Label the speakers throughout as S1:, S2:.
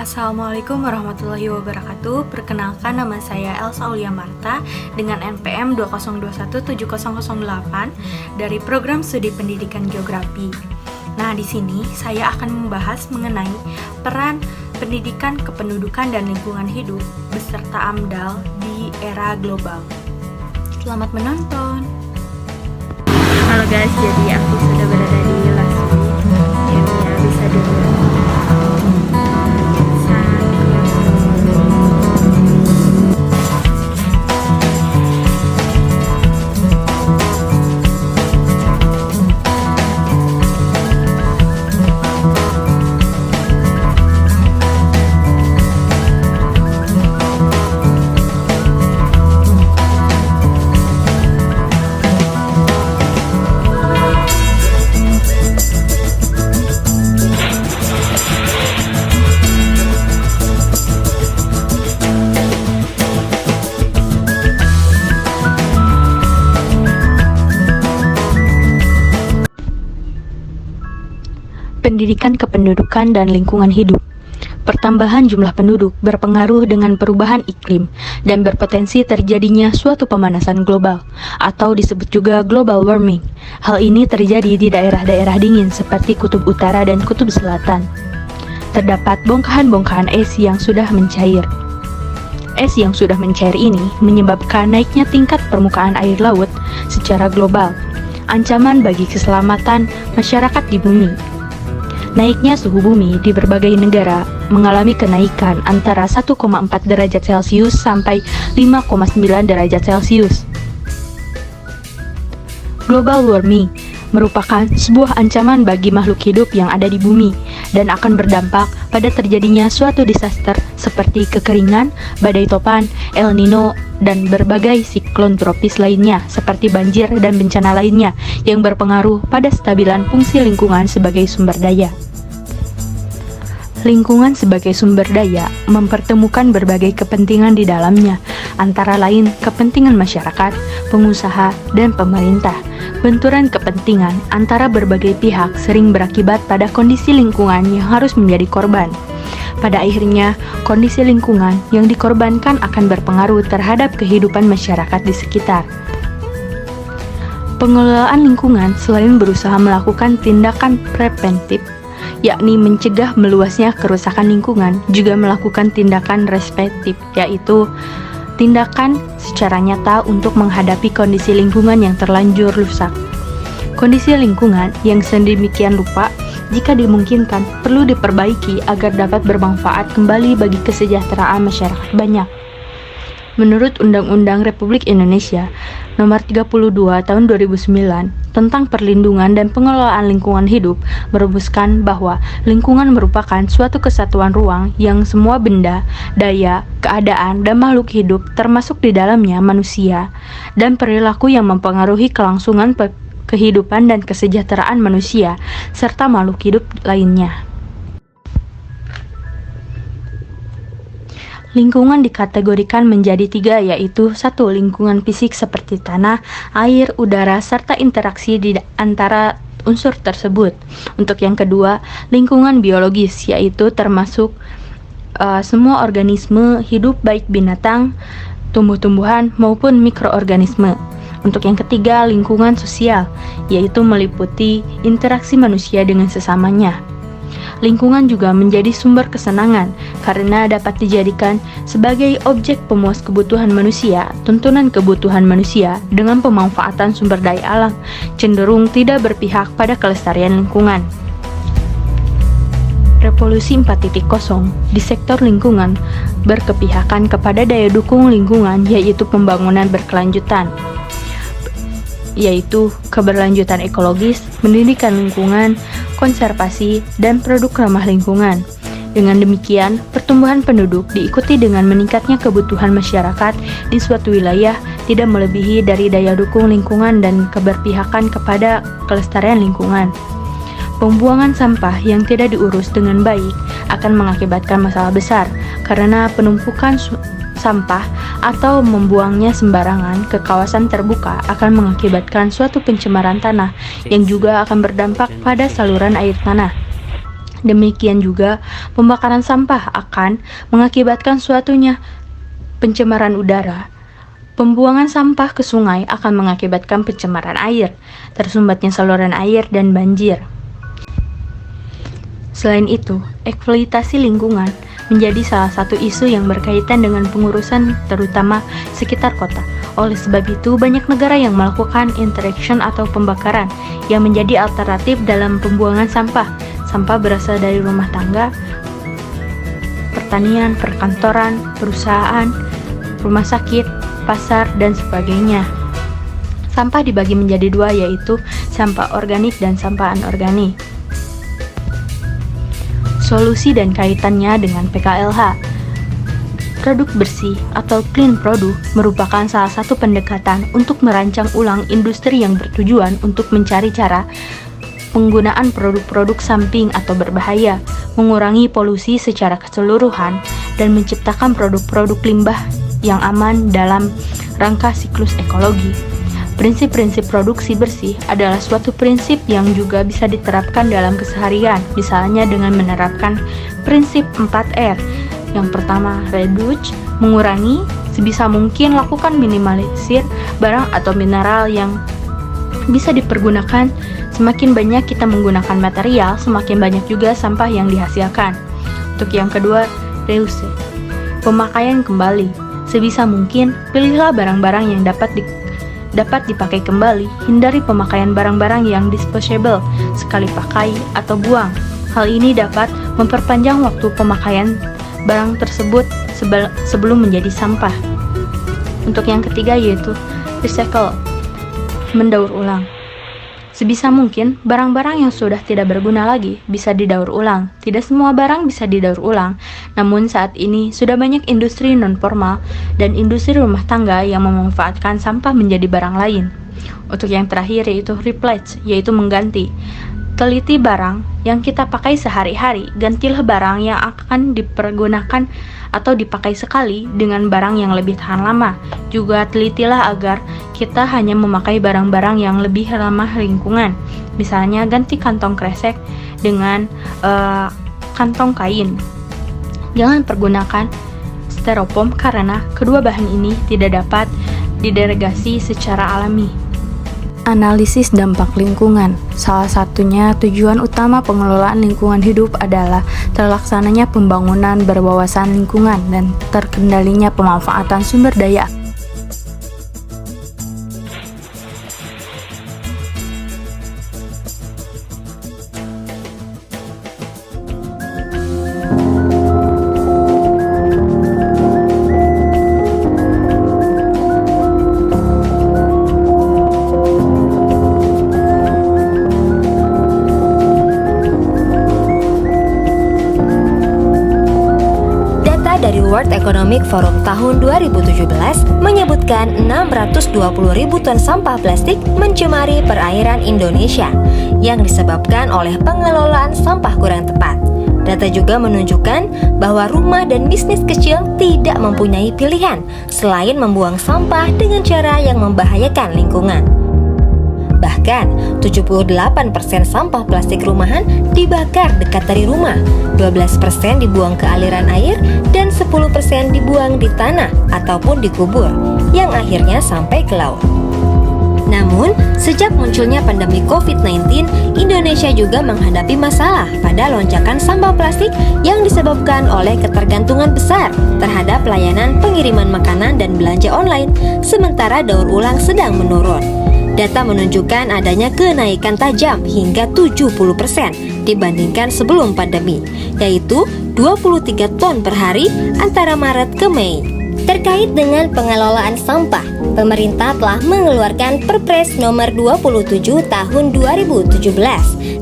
S1: Assalamualaikum warahmatullahi wabarakatuh. Perkenalkan, nama saya Elsa Aulia Marta dengan NPM 2021708 dari Program Studi Pendidikan Geografi. Nah, di sini saya akan membahas mengenai peran pendidikan kependudukan dan lingkungan hidup beserta AMDAL di era global. Selamat menonton. Halo guys, jadi aku sudah berada di Laswi. Ya, bisa dilihat. Pendidikan kependudukan dan lingkungan hidup. Pertambahan jumlah penduduk berpengaruh dengan perubahan iklim dan berpotensi terjadinya suatu pemanasan global atau disebut juga global warming. Hal ini terjadi di daerah-daerah dingin seperti Kutub Utara dan Kutub Selatan. Terdapat bongkahan-bongkahan es yang sudah mencair. Es yang sudah mencair ini menyebabkan naiknya tingkat permukaan air laut secara global, ancaman bagi keselamatan masyarakat di bumi. Naiknya suhu bumi di berbagai negara mengalami kenaikan antara 1,4 derajat Celcius sampai 5,9 derajat Celcius. Global warming merupakan sebuah ancaman bagi makhluk hidup yang ada di bumi dan akan berdampak pada terjadinya suatu disaster seperti kekeringan, badai topan, El Nino, dan berbagai siklon tropis lainnya seperti banjir dan bencana lainnya yang berpengaruh pada stabilan fungsi lingkungan sebagai sumber daya. Lingkungan sebagai sumber daya mempertemukan berbagai kepentingan di dalamnya, antara lain kepentingan masyarakat, pengusaha, dan pemerintah. Benturan kepentingan antara berbagai pihak sering berakibat pada kondisi lingkungan yang harus menjadi korban. Pada akhirnya, kondisi lingkungan yang dikorbankan akan berpengaruh terhadap kehidupan masyarakat di sekitar. Pengelolaan lingkungan selain berusaha melakukan tindakan preventif, yakni mencegah meluasnya kerusakan lingkungan, juga melakukan tindakan respektif, yaitu tindakan secara nyata untuk menghadapi kondisi lingkungan yang terlanjur rusak. Kondisi lingkungan yang sedemikian rupa, jika dimungkinkan, perlu diperbaiki agar dapat bermanfaat kembali bagi kesejahteraan masyarakat banyak. Menurut Undang-Undang Republik Indonesia Nomor 32 Tahun 2009 tentang perlindungan dan pengelolaan lingkungan hidup merumuskan bahwa lingkungan merupakan suatu kesatuan ruang yang semua benda, daya, keadaan, dan makhluk hidup termasuk di dalamnya manusia dan perilaku yang mempengaruhi kelangsungan kehidupan dan kesejahteraan manusia serta makhluk hidup lainnya. Lingkungan dikategorikan menjadi tiga, yaitu 1. Lingkungan fisik seperti tanah, air, udara, serta interaksi di antara unsur tersebut. Untuk yang kedua, lingkungan biologis, yaitu termasuk semua organisme hidup baik binatang, tumbuh-tumbuhan, maupun mikroorganisme. Untuk yang ketiga, lingkungan sosial, yaitu meliputi interaksi manusia dengan sesamanya. Lingkungan juga menjadi sumber kesenangan karena dapat dijadikan sebagai objek pemuas kebutuhan manusia. Tuntunan kebutuhan manusia dengan pemanfaatan sumber daya alam cenderung tidak berpihak pada kelestarian lingkungan. Revolusi 4.0 di sektor lingkungan berkepihakan kepada daya dukung lingkungan, yaitu pembangunan berkelanjutan, yaitu keberlanjutan ekologis, pendidikan lingkungan, konservasi, dan produk ramah lingkungan. Dengan demikian, pertumbuhan penduduk diikuti dengan meningkatnya kebutuhan masyarakat di suatu wilayah tidak melebihi dari daya dukung lingkungan dan keberpihakan kepada kelestarian lingkungan. Pembuangan sampah yang tidak diurus dengan baik akan mengakibatkan masalah besar karena penumpukan sampah atau membuangnya sembarangan ke kawasan terbuka akan mengakibatkan suatu pencemaran tanah yang juga akan berdampak pada saluran air tanah. Demikian juga, pembakaran sampah akan mengakibatkan suatunya pencemaran udara. Pembuangan sampah ke sungai akan mengakibatkan pencemaran air, tersumbatnya saluran air, dan banjir. Selain itu, eksploitasi lingkungan menjadi salah satu isu yang berkaitan dengan pengurusan terutama sekitar kota. Oleh sebab itu, banyak negara yang melakukan interaction atau pembakaran yang menjadi alternatif dalam pembuangan sampah. Sampah berasal dari rumah tangga, pertanian, perkantoran, perusahaan, rumah sakit, pasar, dan sebagainya. Sampah dibagi menjadi dua, yaitu sampah organik dan sampah anorganik. Solusi dan kaitannya dengan PKLH. Produk bersih atau clean product merupakan salah satu pendekatan untuk merancang ulang industri yang bertujuan untuk mencari cara penggunaan produk-produk samping atau berbahaya, mengurangi polusi secara keseluruhan, dan menciptakan produk-produk limbah yang aman dalam rangka siklus ekologi. Prinsip-prinsip produksi bersih adalah suatu prinsip yang juga bisa diterapkan dalam keseharian, misalnya dengan menerapkan prinsip 4R. Yang pertama, reduce, mengurangi, sebisa mungkin lakukan minimalisir barang atau mineral yang bisa dipergunakan. Semakin banyak kita menggunakan material, semakin banyak juga sampah yang dihasilkan. Untuk yang kedua, reuse, pemakaian kembali. Sebisa mungkin, pilihlah barang-barang yang dapat dipakai kembali. Hindari pemakaian barang-barang yang disposable, sekali pakai atau buang. Hal ini dapat memperpanjang waktu pemakaian barang tersebut sebelum menjadi sampah. Untuk yang ketiga yaitu recycle, mendaur ulang. Sebisa mungkin, barang-barang yang sudah tidak berguna lagi bisa didaur ulang. Tidak semua barang bisa didaur ulang, namun saat ini sudah banyak industri non-formal dan industri rumah tangga yang memanfaatkan sampah menjadi barang lain. Untuk yang terakhir yaitu replace, yaitu mengganti. Teliti barang yang kita pakai sehari-hari, gantilah barang yang akan dipergunakan atau dipakai sekali dengan barang yang lebih tahan lama. Juga telitilah agar kita hanya memakai barang-barang yang lebih ramah lingkungan. Misalnya ganti kantong kresek dengan kantong kain. Jangan pergunakan styrofoam karena kedua bahan ini tidak dapat didegradasi secara alami. Analisis dampak lingkungan. Salah satunya tujuan utama pengelolaan lingkungan hidup adalah terlaksananya pembangunan berwawasan lingkungan dan terkendalinya pemanfaatan sumber daya.
S2: Dari World Economic Forum tahun 2017 menyebutkan 620.000 ton sampah plastik mencemari perairan Indonesia yang disebabkan oleh pengelolaan sampah kurang tepat. Data juga menunjukkan bahwa rumah dan bisnis kecil tidak mempunyai pilihan selain membuang sampah dengan cara yang membahayakan lingkungan. Bahkan, 78% sampah plastik rumahan dibakar dekat dari rumah, 12% dibuang ke aliran air, dan 10% dibuang di tanah ataupun dikubur, yang akhirnya sampai ke laut. Namun, sejak munculnya pandemi COVID-19, Indonesia juga menghadapi masalah pada lonjakan sampah plastik yang disebabkan oleh ketergantungan besar terhadap layanan pengiriman makanan dan belanja online, sementara daur ulang sedang menurun. Data menunjukkan adanya kenaikan tajam hingga 70% dibandingkan sebelum pandemi, yaitu 23 ton per hari antara Maret ke Mei. Terkait dengan pengelolaan sampah, pemerintah telah mengeluarkan Perpres nomor 27 tahun 2017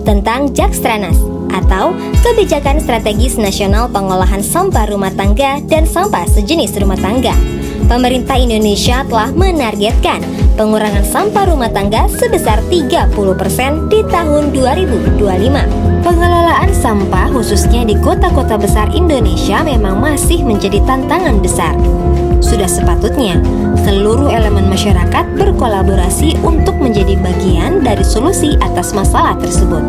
S2: tentang Jakstranas atau Kebijakan Strategis Nasional Pengolahan Sampah Rumah Tangga dan Sampah Sejenis Rumah Tangga. Pemerintah Indonesia telah menargetkan pengurangan sampah rumah tangga sebesar 30% di tahun 2025. Pengelolaan sampah khususnya di kota-kota besar Indonesia memang masih menjadi tantangan besar. Sudah sepatutnya seluruh elemen masyarakat berkolaborasi untuk menjadi bagian dari solusi atas masalah tersebut.